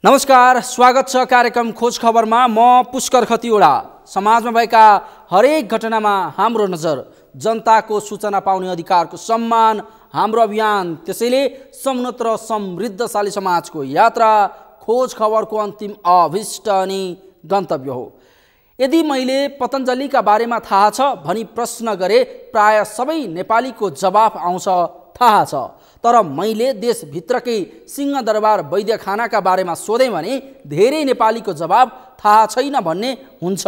नमस्कार, स्वागत छ कार्यक्रम खोज खबरमा। म पुष्कर खतिवडा। समाजमा भएका हरेक घटनामा हाम्रो नजर, जनताको सूचना पाउने अधिकारको सम्मान हाम्रो अभियान। त्यसैले समुन्नत र समृद्धशाली समाजको यात्रा खोज खबरको अन्तिम अभिष्ट अनि गन्तव्य हो। यदि मैले पतञ्जलिका बारेमा थाहा छ भनी प्रश्न गरे प्राय सबै नेपालीको जवाफ आउँछ थाहा छ। तर मैले देशभित्रकै सिंहदरबार वैद्यखानाका बारेमा सोधेँ भने धेरै नेपालीको जवाब थाहा छैन भन्ने हुन्छ।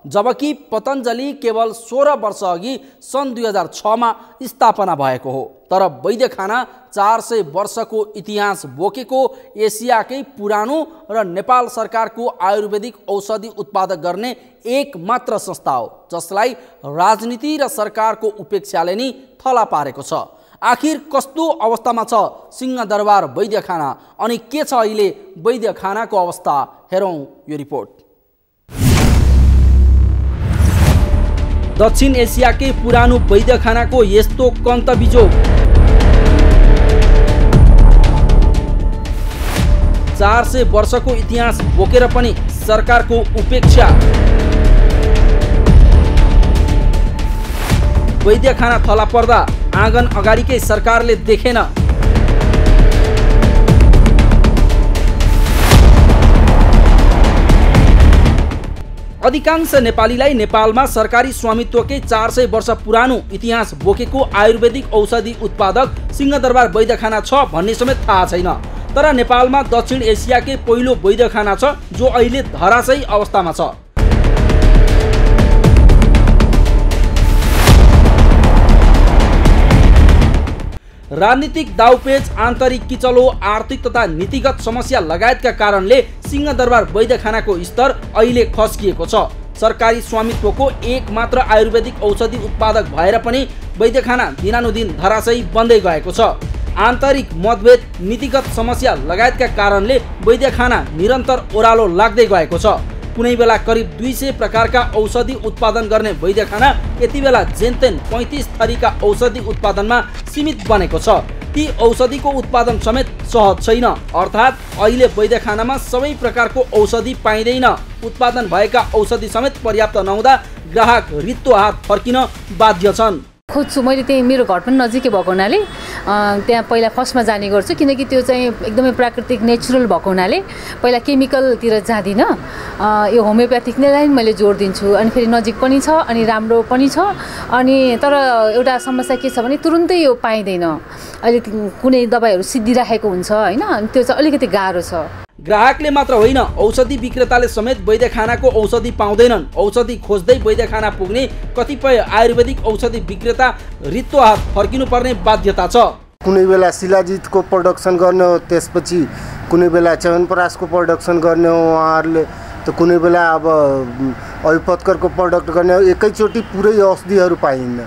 जबकि पतञ्जलि केवल 16 वर्ष अघि सन् 2006 मा स्थापना भएको हो। तर वैद्यखाना 400 वर्षको इतिहास बोकेको एसियाकै पुरानो र नेपाल सरकारको आयुर्वेदिक औषधि उत्पादक गर्ने एक मात्र संस्था हो जसलाई राजनीति र सरकारको उपेक्षाले नै थला पारेको छ। आखिर कस्तो अवस्थामा छ सिंहदरबार वैद्यखाना अनि के छ अहिले वैद्यखानाको अवस्था, हेरौँ यो रिपोर्ट। दक्षिण एसियाकै पुरानो वैद्यखानाको यस्तो कन्तबिजोग। 400 वर्षको इतिहास बोकेर पनि सरकारको उपेक्षा। वैद्यखाना थला पर्दा आँगन अगाडिकै सरकारले देखेन। अधिकांश नेपालीलाई नेपालमा सरकारी स्वामित्वकै 400 वर्ष पुरानो इतिहास बोकेको आयुर्वेदिक औषधि उत्पादक सिंहदरबार वैद्यखाना छ भन्ने समेत थाहा छैन। तर नेपालमा दक्षिण एसियाकै पहिलो वैद्यखाना छ जो अहिले धराशयी अवस्थामा छ। राजनीतिक दाउपेच, आन्तरिक किचलो, आर्थिक तथा नीतिगत समस्या लगायतका कारणले सिंहदरबार वैद्यखानाको स्तर अहिले खस्किएको छ। सरकारी स्वामित्वको एक मात्र आयुर्वेदिक औषधि उत्पादक भएर पनि वैद्यखाना दिनानुदिन धराशयी बन्दै गएको छ। आन्तरिक मतभेद, नीतिगत समस्या लगायतका कारणले वैद्यखाना निरन्तर ओह्रालो लाग्दै गएको छ। कुनै बेला करिब 200 प्रकारका औषधि उत्पादन गर्ने वैद्यखाना यति बेला जेनतेन 35 थरीका औषधि उत्पादनमा सीमित बनेको छ। ती औषधिको उत्पादन समेत सहज छैन, अर्थात् अहिले वैद्यखानामा सबै प्रकारको औषधि पाइँदैन। उत्पादन भएका औषधि समेत पर्याप्त नहुँदा ग्राहक रित्तो हात फर्किन बाध्य छन्। खोज्छु मैले, त्यही मेरो घर पनि नजिकै भएको हुनाले त्यहाँ पहिला फर्स्टमा जाने गर्छु, किनकि त्यो चाहिँ एकदमै प्राकृतिक नेचुरल भएको हुनाले पहिला केमिकलतिर जाँदिनँ। यो होमियोप्याथिक नै मैले जोड दिन्छु। अनि फेरि नजिक पनि छ अनि राम्रो पनि छ। अनि तर एउटा समस्या के छ भने तुरुन्तै यो पाइँदैन। अहिले कुनै दबाईहरू सिद्धिराखेको हुन्छ होइन, त्यो चाहिँ अलिकति गाह्रो छ। ग्राहकले मात्र होइन, औषधि विक्रेताले समेत वैद्यखानाको औषधि पाउँदैनन्। औषधि खोज्दै वैद्यखाना पुग्ने कतिपय आयुर्वेदिक औषधि विक्रेता रित्तो हात फर्किनुपर्ने बाध्यता छ। कुनै बेला शिलाजितको प्रोडक्सन गर्ने हो, त्यसपछि कुनै बेला च्यवनप्रासको प्रोडक्सन गर्ने हो उहाँहरूले, त कुनै बेला अब अभिपत्करको प्रोडक्ट गर्ने हो। एकैचोटि पुरै औषधिहरू पाइन्न।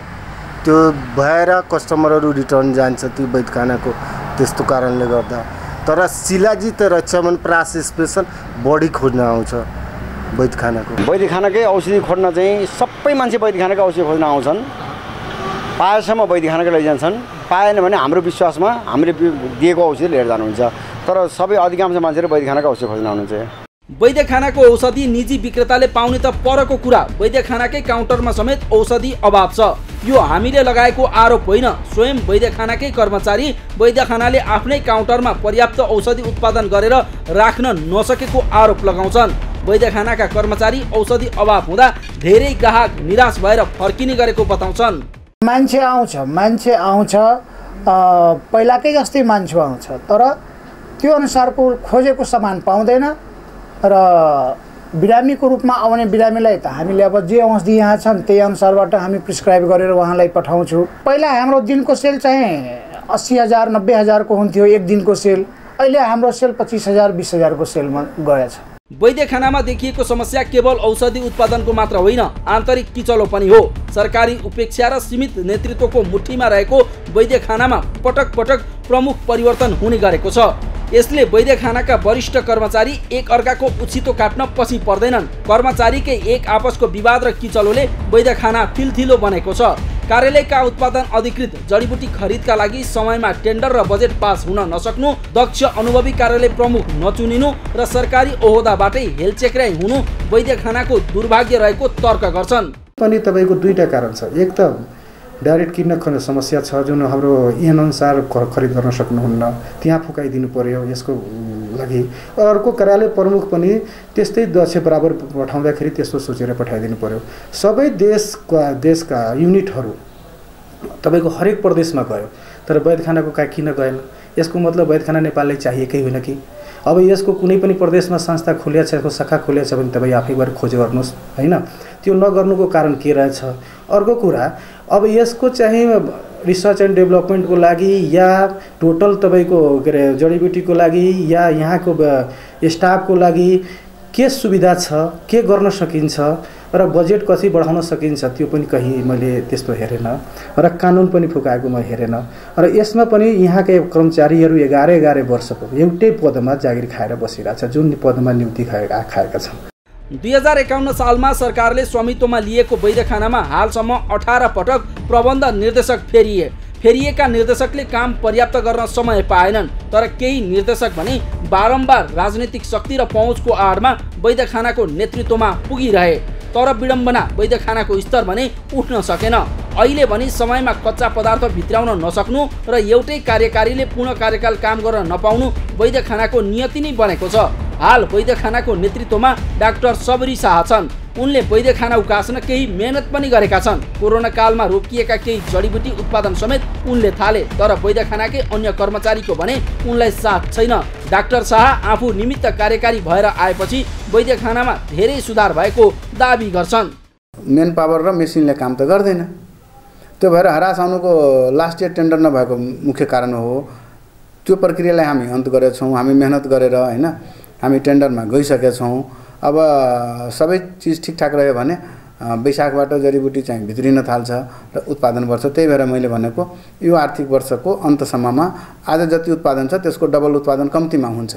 त्यो भएर कस्टमरहरू रिटर्न जान्छ ती वैद्यखानाको, त्यस्तो कारणले गर्दा। तर शिलाजित र च्यवनप्रास स्पेसल बढी खोज्न आउँछ वैद्यखानाको। वैद्यखानाकै औषधि खोज्न चाहिँ सबै मान्छे वैद्यखानाकै औषधि खोज्न आउँछन्। पाएसम्म वैद्यखानाकै लैजान्छन्, पाएन भने हाम्रो विश्वासमा हामीले दिएको औषधि लिएर जानुहुन्छ। तर सबै अधिकांश मान्छेहरू वैद्यखानाको औषधि खोज्न आउनुहुन्छ। वैद्यखानाको औषधि निजी विक्रेताले पाउने त परको कुरा, वैद्यखानाकै काउन्टरमा समेत औषधि अभाव छ। यो हामीले लगाएको आरोप होइन, स्वयं वैद्यखानाकै कर्मचारी वैद्यखानाले आफ्नै काउन्टरमा पर्याप्त औषधि उत्पादन गरेर राख्न नसकेको आरोप लगाउँछन्। वैद्यखानाका कर्मचारी औषधि अभाव हुँदा धेरै ग्राहक निराश भएर फर्किने गरेको बताउँछन्। मान्छे आउँछ पहिलाकै जस्तै मान्छे आउँछ, तर त्यो अनुसारको खोजेको सामान पाउँदैन। र बिरामीको रूपमा आउने बिरामीलाई त हामीले अब जे औषधि यहाँ छन् त्यही अनुसारबाट हामी प्रिस्क्राइब गरेर उहाँलाई पठाउँछौँ। पहिला हाम्रो दिनको सेल चाहिँ 80,000 90,000 हुन्थ्यो एक दिनको सेल। अहिले हाम्रो सेल 25,000 20,000 सेलमा गएछ। वैद्यखानामा देखिएको समस्या केवल औषधि उत्पादनको मात्र होइन, आन्तरिक किचलो पनि हो। सरकारी उपेक्षा र सीमित नेतृत्वको मुठीमा रहेको वैद्यखानामा पटक पटक प्रमुख परिवर्तन हुने गरेको छ। यसले वैद्यखानाका वरिष्ठ कर्मचारी एक अर्काको उछितो काट्न पछि पर्दैनन्। कर्मचारीकै एक आपसको विवाद र किचलोले वैद्यखाना थिलथिलो बनेको छ। कार्यालयका उत्पादन अधिकृत जडीबुटी खरिदका लागि समयमा टेन्डर र बजेट पास हुन नसक्नु, दक्ष अनुभवी कार्यालय प्रमुख नचुनिनु र सरकारी ओहदाबाटै हेलचेक्राइ हुनु वैद्यखानाको दुर्भाग्य रहेको तर्क गर्छन्। पनि तपाईको दुईटा कारण छ। एक त डाइरेक्ट किन्न समस्या छ, जुन हाम्रो ऐन अनुसार खरिद गर्न सक्नुहुन्न, त्यहाँ फुकाइदिनु पर्यो यसको लागि। अर्को कार्यालय प्रमुख पनि त्यस्तै दक्ष बराबर पठाउँदाखेरि त्यस्तो सोचेर पठाइदिनु पर्यो। सबै देशका युनिटहरू तपाईको हरेक प्रदेशमा गयो, तर वैद्यखानाको किन गएन? यसको मतलब वैद्यखाना नेपाललाई चाहिएकै होइन कि? अब यसको कुनै पनि प्रदेशमा संस्था खुलेको छ, यसको शाखा खुलेको छ भने तपाईँ आफै गएर खोज गर्नुहोस् होइन। त्यो नगर्नुको कारण के रहेछ? अर्को कुरा, अब यसको चाहिँ रिसर्च एन्ड डेभलपमेन्टको लागि या टोटल तपाईँको के अरे जडीबुटीको लागि या यहाँको स्टाफको लागि के सुविधा छ, के गर्न सकिन्छ र बजेट कसरी बढाउन सकिन्छ, त्यो पनि कहीँ मैले त्यस्तो हेरेन र कानुन पनि फुकाएको म हेरेन। र यसमा पनि यहाँका कर्मचारीहरू 11 वर्षको एउटै पदमा जागिर खाएर बसिरहेछ, जुन पदमा नियुक्ति खाएका छन्। 2051 सालमा सरकारले स्वामित्वमा लिएको वैद्यखानामा हालसम्म 18 पटक प्रबन्ध निर्देशक फेरिएका निर्देशकले काम पर्याप्त गर्न समय पाएनन्। तर केही निर्देशक भने बारम्बार राजनीतिक शक्ति र पहुँचको आडमा वैद्यखानाको नेतृत्वमा पुगिरहे, तर विडम्बना वैद्यखानाको स्तर भने उठ्न सकेन। अहिले भने समयमा कच्चा पदार्थ भित्राउन नसक्नु र एउटै कार्यकारीले पूर्ण कार्यकाल काम गर्न नपाउनु वैद्यखानाको नियति नै बनेको छ। हाल वैद्यखानाको नेतृत्वमा डाक्टर सबरी शाह छन्। उनले वैद्यखाना उकास्न केही मेहनत पनि गरेका छन्। कोरोना कालमा रोकिएका केही जडीबुटी उत्पादन समेत उनले थाले, तर वैद्यखानाकै अन्य कर्मचारीको भने उनलाई साथ छैन। डाक्टर शाह आफू निमित्त कार्यकारी भएर आएपछि वैद्यखानामा धेरै सुधार भएको दाबी गर्छन्। मेन पावर र मेसिनले काम त गर्दैन, त्यो भएर हरास आउनुको लास्ट इयर टेन्डर नभएको मुख्य कारण हो। त्यो प्रक्रियालाई हामी अन्त गरेका छौँ, हामी मेहनत गरेर होइन हामी टेन्डरमा गइसकेका छौँ। अब सबै चिज ठिकठाक रह्यो भने वैशाखबाट जडीबुटी चाहिँ भित्रिन थाल्छ र उत्पादन बढ्छ। त्यही भएर मैले भनेको यो आर्थिक वर्षको अन्तसम्ममा आज जति उत्पादन छ त्यसको डबल उत्पादन कम्तीमा हुन्छ।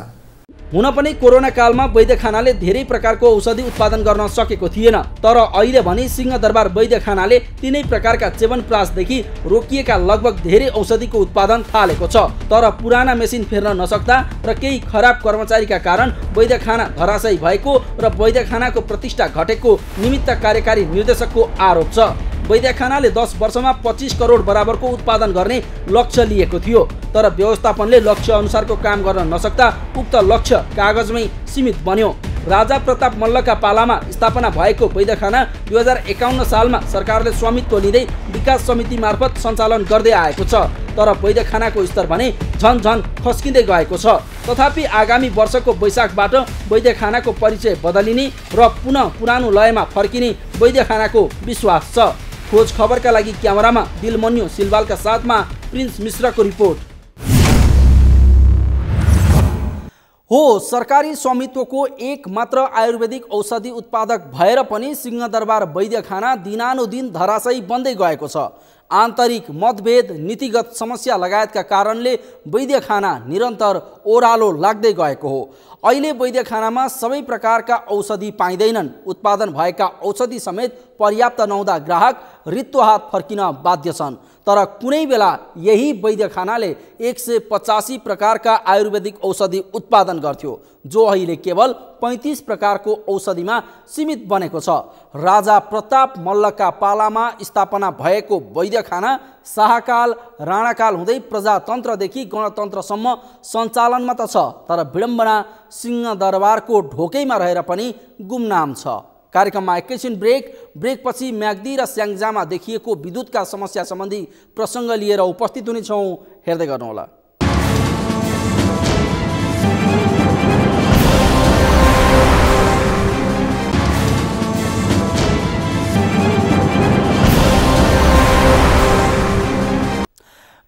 हुन पनि कोरोना कालमा वैद्यखानाले धेरै प्रकारको औषधि उत्पादन गर्न सकेको थिएन, तर अहिले भने सिंहदरबार वैद्यखानाले तिनै प्रकारका च्यवनप्राशदेखि रोकिएका लगभग धेरै औषधिको उत्पादन थालेको छ। तर पुराना मेसिन फेर्न नसक्दा र केही खराब कर्मचारीका कारण वैद्यखाना धराशयी भएको र वैद्यखानाको प्रतिष्ठा घटेको निमित्त कार्यकारी निर्देशकको आरोप छ। वैद्यखानाले 10 वर्षमा 25 करोड बराबरको उत्पादन गर्ने लक्ष्य लिएको थियो, तर व्यवस्थापनले लक्ष्य अनुसारको काम गर्न नसक्दा उक्त लक्ष्य कागजमै सीमित बन्यो। राजा प्रताप मल्लका पालामा स्थापना भएको वैद्यखाना 2051 सालमा सरकारले स्वामित्व लिँदै विकास समिति मार्फत सञ्चालन गर्दै आएको छ, तर वैद्यखानाको स्तर भने झन खस्किँदै गएको छ। तथापि आगामी वर्षको वैशाखबाट वैद्यखानाको परिचय बदलिने र पुनः पुरानो लयमा फर्किने वैद्यखानाको विश्वास छ। खोज खबरका लागि क्यामेरामा दिलमन्यु सिलवालका साथमा प्रिन्स मिश्रको रिपोर्ट। हो सरकारी स्वामित्वको एक मात्र आयुर्वेदिक औषधि उत्पादक भएर पनि सिंहदरबार वैद्यखाना दिनानुदिन धराशयी बन्दै गएको छ। आन्तरिक मतभेद, नीतिगत समस्या लगायतका कारणले वैद्यखाना निरन्तर ओह्रालो लाग्दै गएको हो। अहिले वैद्यखानामा सबै प्रकारका औषधि पाइँदैनन्। उत्पादन भएका औषधि समेत पर्याप्त नहुँदा ग्राहक रित्तो हात फर्किन बाध्य छन्। तर कुनै बेला यही वैद्यखानाले 185 प्रकारका आयुर्वेदिक औषधि उत्पादन गर्थ्यो, जो अहिले केवल 35 प्रकारको औषधिमा सीमित बनेको छ। राजा प्रताप मल्लका पालामा स्थापना भएको वैद्यखाना शाहकाल, राणाकाल हुँदै प्रजातन्त्रदेखि गणतन्त्रसम्म सञ्चालनमा त छ, तर विडम्बना सिंहदरबारको ढोकैमा रहेर पनि गुमनाम छ। कार्यक्रममा एकैछिन ब्रेकपछि म्याग्दी र स्याङ्जामा देखिएको विद्युतका समस्या सम्बन्धी प्रसङ्ग लिएर उपस्थित हुनेछौँ। हेर्दै गर्नुहोला।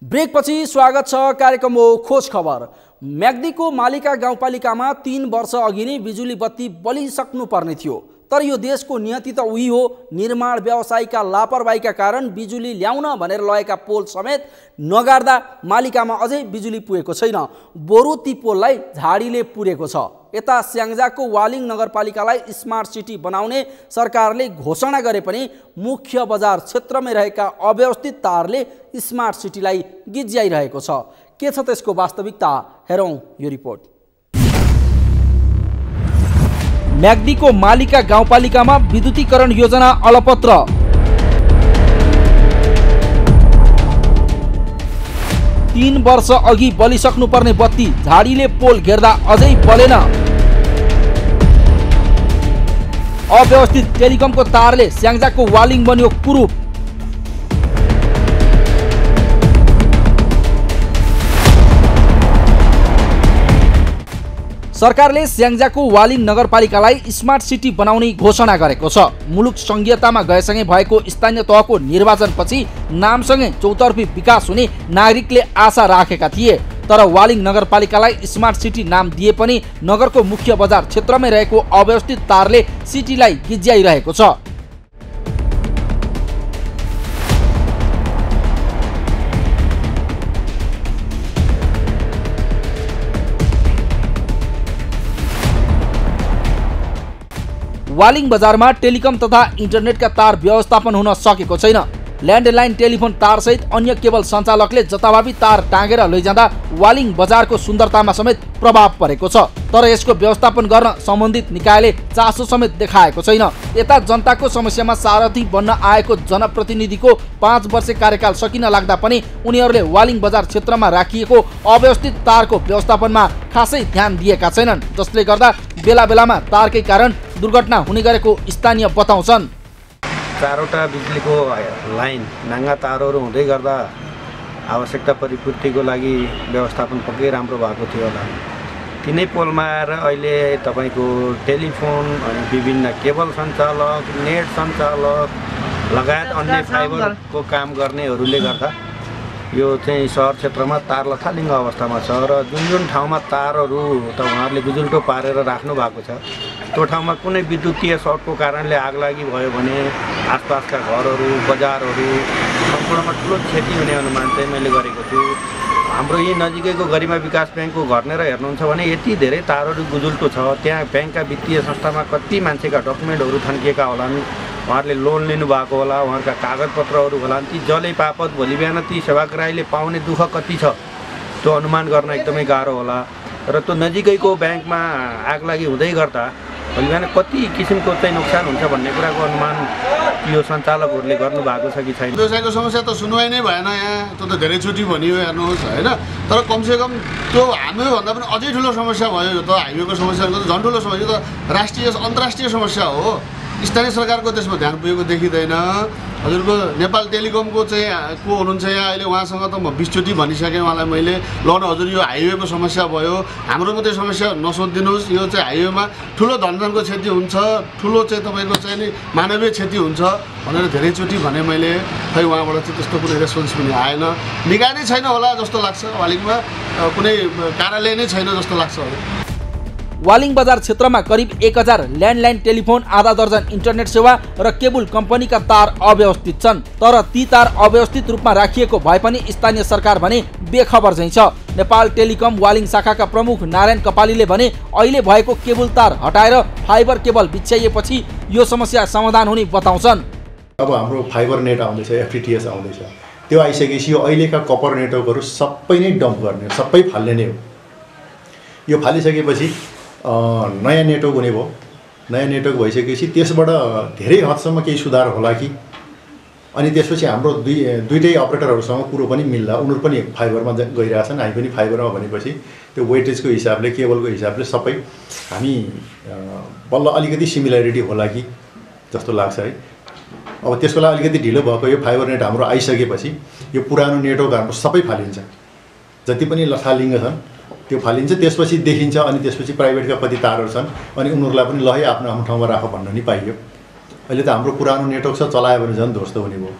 ब्रेकपछि स्वागत छ। कार्यक्रम हो खोज खबर। म्याग्दीको मालिका गाउँपालिकामा 3 वर्ष अघि नै बिजुली बत्ती बलिसक्नु पर्ने थियो, तर यो देशको नियति त उही हो। निर्माण व्यवसायीका लापरवाहीका कारण बिजुली ल्याउन भनेर लगेका पोल समेत नगार्दा मालिकामा अझै बिजुली पुगेको छैन, बरु ती पोललाई झाडीले पुरेको छ। यता स्याङ्जाको वालिङ नगरपालिकालाई स्मार्ट सिटी बनाउने सरकारले घोषणा गरे पनि मुख्य बजार क्षेत्रमै रहेका अव्यवस्थित तारले स्मार्ट सिटीलाई गिज्याइरहेको छ। के छ त्यसको वास्तविकता, हेरौँ यो रिपोर्ट। म्याग्दीको मालिका गाउँपालिकामा विद्युतीकरण योजना अलपत्र। तीन वर्ष अघि बलिसक्नुपर्ने बत्ती झाडीले पोल घेर्दा अझै बलेन। अव्यवस्थित टेलिकमको तारले स्याङ्जाको वालिङ बन्यो कुरूप। सरकारले स्याङ्जाको वालिङ नगरपालिकालाई स्मार्ट सिटी बनाउने घोषणा गरेको छ। मुलुक संघीयतामा गएसँगै भएको स्थानीय तहको निर्वाचनपछि नामसँगै चौतर्फी विकास हुने नागरिकले आशा राखेका थिए। तर वालिङ नगरपालिकालाई स्मार्ट सिटी नाम दिए पनि नगरको मुख्य बजार क्षेत्रमै रहेको अव्यवस्थित तारले सिटीलाई गिज्याइरहेको छ। वालिङ बजारमा टेलिकम तथा इन्टरनेटका तार व्यवस्थापन हुन सकेको छैन। ल्यान्डलाइन टेलिफोन तारसहित अन्य केबल सञ्चालकले जताभावी तार टाँगेर लैजाँदा वालिङ बजारको सुन्दरतामा समेत प्रभाव परेको छ। तर यसको व्यवस्थापन गर्न सम्बन्धित निकायले चासो समेत देखाएको छैन। यता जनताको समस्यामा सारथी बन्न आएको जनप्रतिनिधिको 5 वर्षे कार्यकाल सकिन लाग्दा पनि उनीहरूले वालिङ बजार क्षेत्रमा राखिएको अव्यवस्थित तारको व्यवस्थापनमा खासै ध्यान दिएका छैनन्, जसले गर्दा बेला बेलामा तारकै कारण दुर्घटना हुने गरेको स्थानीय बताउँछन्। 4वटा बिजुलीको लाइन नाङ्गा तारहरू हुँदै गर्दा आवश्यकता परिपूर्तिको लागि व्यवस्थापन पक्कै राम्रो भएको थियो होला। तिनै पोलमा आएर अहिले तपाईँको टेलिफोन अनि विभिन्न केबल सञ्चालक, नेट सञ्चालक लगायत अन्य फाइबरको काम गर्नेहरूले गर्दा यो चाहिँ सहर क्षेत्रमा तार लथालिङ्ग अवस्थामा छ र जुन ठाउँमा तारहरू त उहाँहरूले गुजुल्टो पारेर राख्नु भएको छ त्यो ठाउँमा कुनै विद्युतीय सर्टको कारणले आगलागी भयो भने आसपासका घरहरू, बजारहरू सम्पूर्णमा ठुलो क्षति हुने अनुमान चाहिँ मैले गरेको छु। हाम्रो यही नजिकैको गरिमा विकास ब्याङ्कको घरनेर हेर्नुहुन्छ भने यति धेरै तारहरू गुजुल्टो छ। त्यहाँ ब्याङ्कका वित्तीय संस्थामा कति मान्छेका डकुमेन्टहरू थन्किएका होलान्, उहाँहरूले लोन लिनुभएको होला, उहाँहरूका कागजपत्रहरू होलान्, ती जले पापत भोलि बिहान ती सेवाग्राहीले पाउने दुःख कति छ त्यो अनुमान गर्न एकदमै गाह्रो होला। र त्यो नजिकैको ब्याङ्कमा आगलागी हुँदै गर्दा भोलि बिहान कति किसिमको चाहिँ नोक्सान हुन्छ भन्ने कुराको अनुमान यो सञ्चालकहरूले गर्नुभएको छ कि छैन। व्यवसायको समस्या त सुनवाई नै भएन यहाँ, त्यो त धेरैचोटि भनियो हेर्नुहोस् होइन। तर कमसेकम त्यो हामीभन्दा पनि अझै ठुलो समस्या भयो। यो त हाइवेको समस्याको त झन् ठुलो समस्या, यो त राष्ट्रिय अन्तर्राष्ट्रिय समस्या हो। स्थानीय सरकारको त्यसमा ध्यान पुगेको देखिँदैन। हजुरको नेपाल टेलिकमको चाहिँ को हुनुहुन्छ यहाँ अहिले, उहाँसँग त म 20 चोटि भनिसकेँ उहाँलाई मैले, ल न हजुर यो हाइवेको समस्या भयो, हाम्रो मात्रै समस्या नसोधिदिनुहोस्, यो चाहिँ हाइवेमा ठुलो धनजनको क्षति हुन्छ, ठुलो चाहिँ तपाईँको चाहिँ नि मानवीय क्षति हुन्छ भनेर धेरैचोटि भने मैले। खै उहाँबाट चाहिँ त्यस्तो कुनै रेस्पोन्स पनि आएन। निकाय नै छैन होला जस्तो लाग्छ, वालिङमा कुनै कार्यालय नै छैन जस्तो लाग्छ। वालिङ बजार क्षेत्रमा करिब 1000 ल्यान्डलाइन टेलिफोन, आधा दर्जन इन्टरनेट सेवा र केबुल कम्पनीका तार अव्यवस्थित छन्। तर ती तार अव्यवस्थित रूपमा राखिएको भए पनि स्थानीय सरकार भने बेखबर झैं छ। नेपाल टेलिकम वालिङ शाखाका प्रमुख नारायण कपालीले भने अहिले भएको केबुल तार हटाएर फाइबर केबल बिछ्याइएपछि यो समस्या समाधान हुने बताउँछन्। अब हाम्रो फाइबर नेट आउँदैछ, एफटिटिएस आउँदैछ, त्यो आइसकेपछि यो अहिलेका कपर नेटवर्कहरू सबै नै डम्प गर्ने, सबै फाल्ने नै हो। यो फालिसकेपछि नयाँ नेटवर्क हुने भयो। नयाँ नेटवर्क भइसकेपछि त्यसबाट धेरै हदसम्म केही सुधार होला कि, अनि त्यसपछि हाम्रो दुईटै अपरेटरहरूसँग कुरो पनि मिल्ला, उनीहरू पनि फाइबरमा गइरहेछन्, हामी पनि फाइबरमा भनेपछि त्यो वेटेजको हिसाबले, केबलको हिसाबले सबै हामी बल्ल अलिकति सिमिलरिटी होला कि जस्तो लाग्छ है। अब त्यसको लागि अलिकति ढिलो भएको यो फाइबर नेट हाम्रो आइसकेपछि यो पुरानो नेटवर्क हाम्रो सबै फालिन्छ, जति पनि लथालिङ्ग छन् त्यो फालिन्छ। त्यसपछि देखिन्छ, अनि त्यसपछि प्राइभेटका कति तारहरू छन् अनि उनीहरूलाई पनि ल है आफ्नो आफ्नो ठाउँमा राख भन्न नि पाइयो। अहिले त हाम्रो पुरानो नेटवर्क छ, चलायो भने झन् ध्वस्त हुने भयो।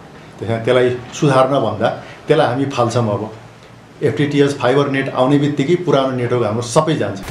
त्यसलाई सुधार्न भन्दा त्यसलाई हामी फाल्छौँ। अब एफटिटिएस फाइबर नेट आउने बित्तिकै पुरानो नेटवर्क हाम्रो सबै जान्छ।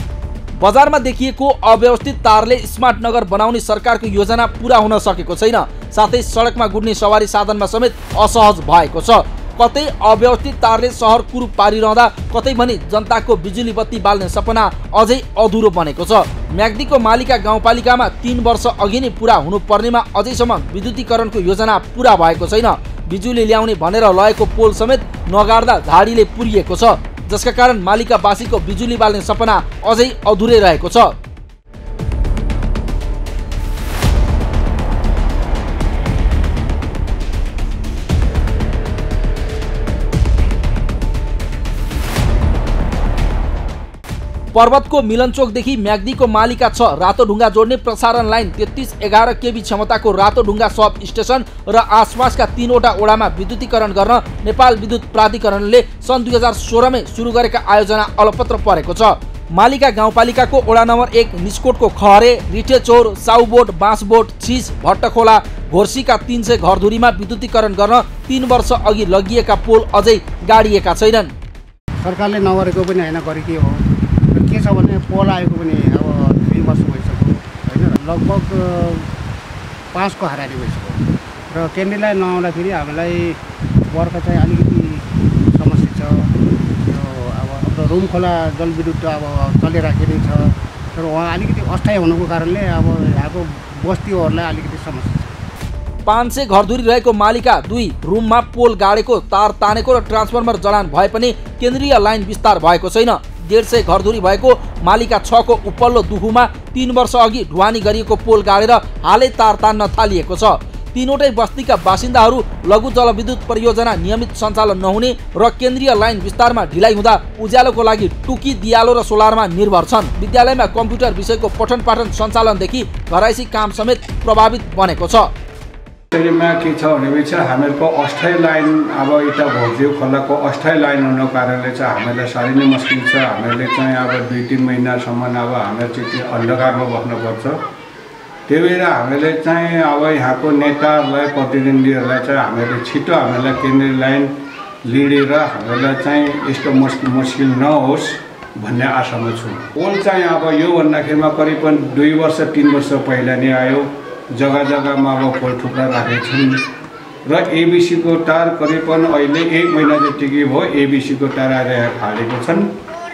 बजारमा देखिएको अव्यवस्थित तारले स्मार्ट नगर बनाउने सरकारको योजना पूरा हुन सकेको छैन, साथै सडकमा गुड्ने सवारी साधनमा समेत असहज भएको छ। कतै अव्यवस्थित तारले सहर कुरूप पारिरहँदा कतै भने जनताको बिजुली बत्ती बाल्ने सपना अझै अधुरो बनेको छ। म्याग्दीको मालिका गाउँपालिकामा 3 वर्ष अघि नै पुरा हुनुपर्नेमा अझैसम्म विद्युतीकरणको योजना पुरा भएको छैन। बिजुली ल्याउने भनेर लगेको पोल समेत नगाड्दा झाडीले पुरिएको छ, जसका कारण मालिकावासीको बिजुली बाल्ने सपना अझै अधुरै रहेको छ। पर्वतको मिलनचोकदेखि म्याग्दीको मालिका 6 रातोढुङ्गा जोड्ने प्रसारण लाइन 3311 केबी क्षमताको रातोढुङ्गा सब स्टेसन र आसपासका 3वटा ओडामा विद्युतीकरण गर्न नेपाल विद्युत प्राधिकरणले सन् 2016 मै सुरु गरेका आयोजना अलपत्र परेको छ। मालिका गाउँपालिकाको ओडा नम्बर 1 निस्कोटको खहरे, रिठेचौर, साउबोट, बाँसबोट, छिस, भट्टखोला, घोर्सीका 300 घरधुरीमा विद्युतीकरण गर्न 3 वर्ष अघि लगिएका पोल अझै गाडिएका छैनन्। सरकारले नगरेको पनि हैन, गरेकै हो। के छ भने पोल आएको पनि अब 2 वर्ष भइसक्यो हैन, लगभग 5 को हाराहारी भइसक्यो र केन्द्रीय लाइन नआउँदाखेरि हामीलाई बर्खा चाहिँ अलिकति समस्या छ। यो अब हाम्रो रुमखोला जलविद्युत अब चलिराखेकै छ, तर उहाँ अलिकति अस्थायी हुनुको कारणले अब यहाँको बस्तीहरूलाई अलिकति समस्या छ। 500 घरधुरी रहेको मालिका 2 रुममा पोल गाडेको, तार तानेको र ट्रान्सफर्मर जडान भए पनि केन्द्रीय लाइन विस्तार भएको छैन। 150 घरधुरी भएको मालिका 6 को उपल्लो दुहुमा 3 वर्ष अघि ढुवानी गरिएको पोल गाडेर हालै तार तान्न थालिएको छ। 3वटै बस्तीका बासिन्दाहरू लघु जलविद्युत परियोजना नियमित सञ्चालन नहुने र केन्द्रीय लाइन विस्तारमा ढिलाइ हुँदा उज्यालोको लागि टुकी, दियालो र सोलरमा निर्भर छन्। विद्यालयमा कम्प्युटर विषयको पठन पाठन सञ्चालनदेखि घराइसी काम समेत प्रभावित बनेको छ। मा के छ भनेपछि हामीहरूको अस्थायी लाइन अब यता भोग्जियो खोलाको अस्थायी लाइन हुनुको कारणले चाहिँ हामीलाई साह्रै नै मुस्किल छ। हामीले चाहिँ अब 2-3 महिनासम्म अब हामीलाई चाहिँ अन्धकारमा बस्नुपर्छ। त्यही भएर हामीले चाहिँ अब यहाँको नेताहरूलाई, प्रतिनिधिहरूलाई चाहिँ हामीले छिटो हामीलाई केन्द्रीय लाइन लिडेर हामीलाई चाहिँ यस्तो मुस्किल नहोस् भन्ने आशामा छु। पोल चाहिँ अब यो भन्दाखेरिमा करिब 2 वर्ष 3 वर्ष पहिला नै आयो। जग्गा जग्गामा अब पोल थुप्रा राखेका छन् र एबिसीको तार करिबन अहिले 1 महिना जतिकै भयो एबिसीको तार आएर फालेको छन्।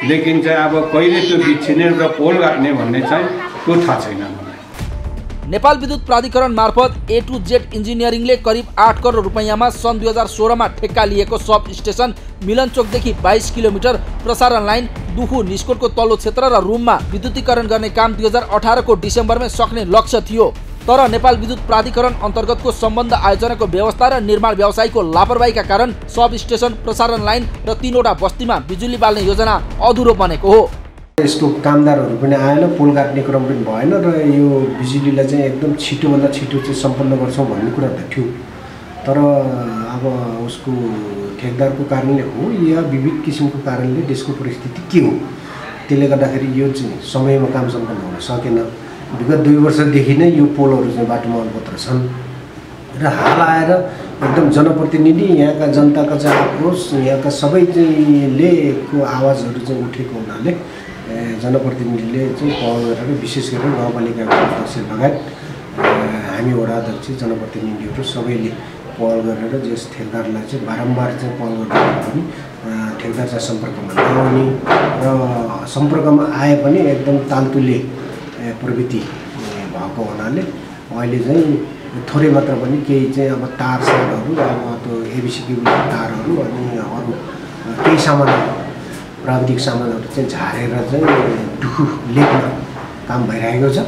लेकिन चाहिँ अब कहिले त्यो बिछिने र पोल गाड्ने भन्ने चाहिँ त्यो थाहा छैन मलाई। नेपाल विद्युत प्राधिकरण मार्फत A to Z इन्जिनियरिङले करिब 8 करोड रुपैयाँमा सन् 2016 मा ठेक्का लिएको सब स्टेसन मिलनचोकदेखि 22 किलोमिटर प्रसारण लाइन दुखु निस्कोटको तल्लो क्षेत्र र रुममा विद्युतीकरण गर्ने काम 2018 को डिसेम्बरमै सक्ने लक्ष्य थियो। तर नेपाल विद्युत प्राधिकरण अन्तर्गतको सम्बन्ध आयोजनाको व्यवस्था र निर्माण व्यवसायको लापरवाहीका कारण सब स्टेसन, प्रसारण लाइन र 3वटा बस्तीमा बिजुली बाल्ने योजना अधुरो बनेको हो। यसको कामदारहरू पनि आएन, पोल काट्ने क्रम पनि भएन र यो बिजुलीलाई चाहिँ एकदम छिटोभन्दा छिटो चाहिँ सम्पन्न गर्छौँ भन्ने कुरा त थियो। तर अब उसको ठेकदारको कारणले हो या विविध किसिमको कारणले देशको परिस्थिति के हो, त्यसले गर्दाखेरि यो चाहिँ समयमा काम सम्पन्न हुन सकेन। विगत 2 वर्षदेखि नै यो पोलहरू चाहिँ बाटोमा अलपत्र छन् र हाल आएर एकदम जनप्रतिनिधि, यहाँका जनताका चाहिँ आक्रोश, यहाँका सबैले को आवाजहरू चाहिँ उठेको हुनाले जनप्रतिनिधिले चाहिँ पहल गरेर विशेष गरेर गाउँपालिकाको अध्यक्ष लगायत हामी वडा अध्यक्ष, जनप्रतिनिधिहरू सबैले पहल गरेर यस ठेकदारलाई चाहिँ बारम्बार चाहिँ पहल गर्दा पनि ठेकदार चाहिँ सम्पर्कमा नआउने र सम्पर्कमा आए पनि एकदम तालतुले प्रवृत्ति भएको हुनाले अहिले चाहिँ थोरै मात्र पनि केही चाहिँ अब तारसारहरू, अब त्यो एबिसी केबुल तारहरू अनि अरू केही सामानहरू, प्राविधिक सामानहरू चाहिँ झारेर चाहिँ दुखु लेख्न काम भइरहेको छ।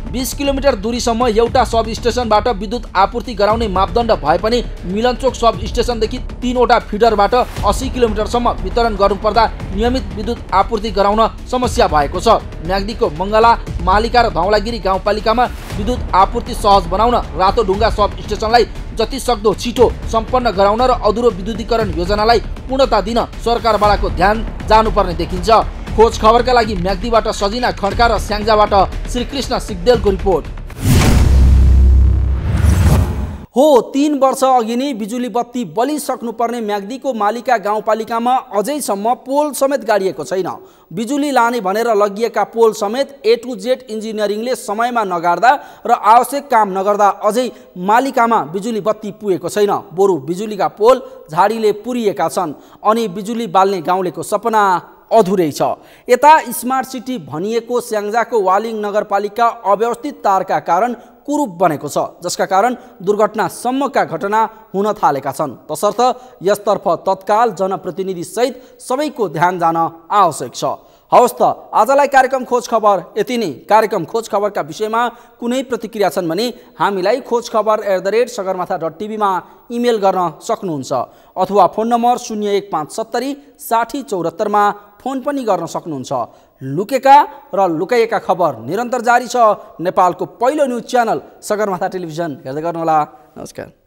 20 किलोमिटर दूरीसम्म एउटा सब स्टेसनबाट विद्युत आपूर्ति गराउने मापदण्ड भए पनि मिलनचोक सब स्टेसनदेखि 3वटा फिडरबाट 80 किलोमिटरसम्म वितरण गर्नुपर्दा नियमित विद्युत आपूर्ति गराउन समस्या भएको छ। म्याग्दीको मङ्गला, मालिका र धौलागिरी गाउँपालिकामा विद्युत आपूर्ति सहज बनाउन रातोढुङ्गा सब स्टेसनलाई जति सक्दो छिटो सम्पन्न गराउन र अधुरो विद्युतीकरण योजनालाई पूर्णता दिन सरकारबाटको ध्यान जानुपर्ने देखिन्छ। खोज खबरका लागि म्याग्दीबाट सजिना खड्का र स्याङ्जाबाट श्रीकृष्ण सिग्देलको रिपोर्ट। हो 3 वर्ष अघि नै बिजुली बत्ती बलिसक्नुपर्ने म्याग्दीको मालिका गाउँपालिकामा अझैसम्म पोल समेत गाडिएको छैन। बिजुली लाने भनेर लगिएका पोल समेत A to Z इन्जिनियरिङले समयमा नगार्दा र आवश्यक काम नगर्दा अझै मालिकामा बिजुली बत्ती पुगेको छैन। बरु बिजुलीका पोल झाडीले पुरिएका छन् अनि बिजुली बाल्ने गाउँलेको सपना अधुरै छ। यता स्मार्ट सिटी भनिएको स्याङ्जाको वालिङ नगरपालिका अव्यवस्थित तारका कारण कुरूप बनेको छ, जसका कारण दुर्घटनासम्मका घटना हुन थालेका छन्। तसर्थ यसतर्फ तत्काल जनप्रतिनिधि सहित सबैको ध्यान जान आवश्यक छ। हवस् त आजलाई कार्यक्रम खोज खबर यति नै। कार्यक्रम खोज खबरका विषयमा कुनै प्रतिक्रिया छन् भने हामीलाई khojkhabar@sagarmatha.tv मा इमेल गर्न सक्नुहुन्छ अथवा फोन नम्बर 01570 60 74 मा फोन पनि गर्न सक्नुहुन्छ। लुकेका र लुकाइएका खबर निरन्तर जारी छ। नेपालको पहिलो न्युज च्यानल सगरमाथा टेलिभिजन हेर्दै गर्नुहोला। नमस्कार।